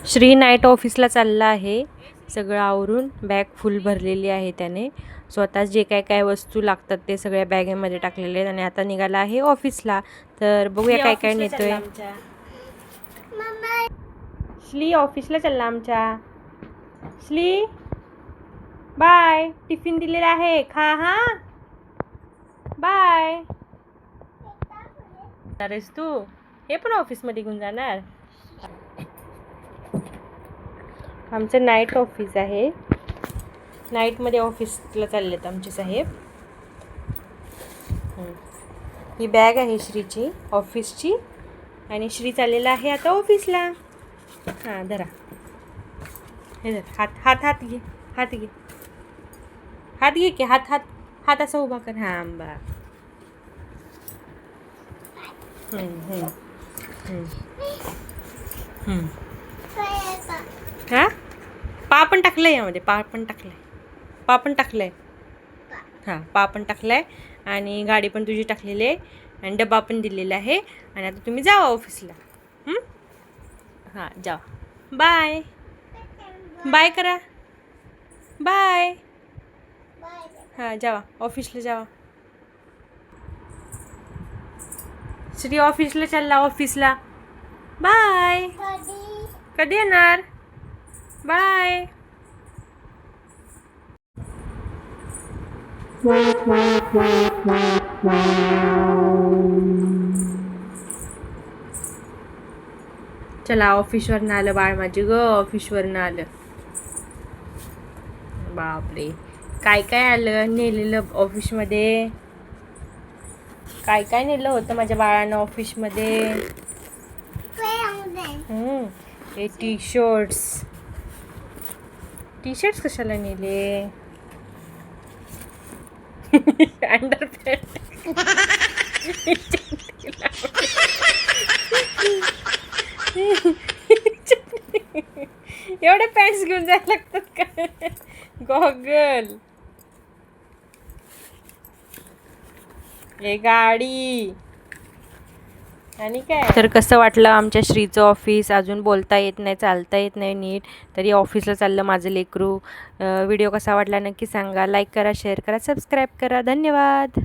Shri night ऑफिसला चालला आहे. सगळं आवरून बॅग फुल भरलेली आहे त्याने. स्वतः जे काय वस्तू लागतात ते सगळ्या बॅगेमध्ये टाकलेले आहेत आणि आता निघाला आहे ऑफिसला. तर बघूया काय काय नेतोय. श्री ऑफिसला चालला आमच्या. श्री बाय. टिफिन दिलेला आहे, खा हा. बाय. अरेस तू हे पण ऑफिसमध्ये घेऊन जाणार. आमचं नाईट ऑफिस आहे. नाईटमध्ये ऑफिसला चाललेत आमचे साहेब. ही बॅग आहे श्रीची ऑफिसची आणि श्री चाललेला आहे आता ऑफिसला. हां धरा, हे धर. हात हात हात घे, हात घे, हात घे की हात हात हात असा उभा कर. हां आंबा. हां पा पण टाकलंय यामध्ये, पा पण टाकलंय. हां पा पण टाकलाय आणि गाडी पण तुझी टाकलेली आहे आणि डबा पण दिलेला आहे. आणि आता तुम्ही जावा ऑफिसला. हां जावा. बाय बाय करा. बाय. हां जावा ऑफिसला जावा. श्री ऑफिसला चालला ऑफिसला. बाय. कधी येणार. बाय. चला ऑफिसवरनं आलं बाळ माझी ग. ऑफिसवरनं आलं. बापरे काय काय आलं नेलेलं ऑफिसमध्ये. काय काय नेलं होतं माझ्या बाळानं ऑफिसमध्ये. हे टी शर्ट्स कशाला नेले. अंडरपॅन्ट. एवढे पॅन्ट्स घेऊन जायला लागतात का. गॉगल. हे गाडी आणि काय. तर कसं वाटलं आमच्या श्रीचं ऑफिस. अजून बोलता येत नाही, चालता येत नाही नीट, तरी ऑफिसला चाललं माझं लेकरू. व्हिडिओ कसा वाटला नक्की सांगा. लाईक करा, शेअर करा, सबस्क्राईब करा. धन्यवाद.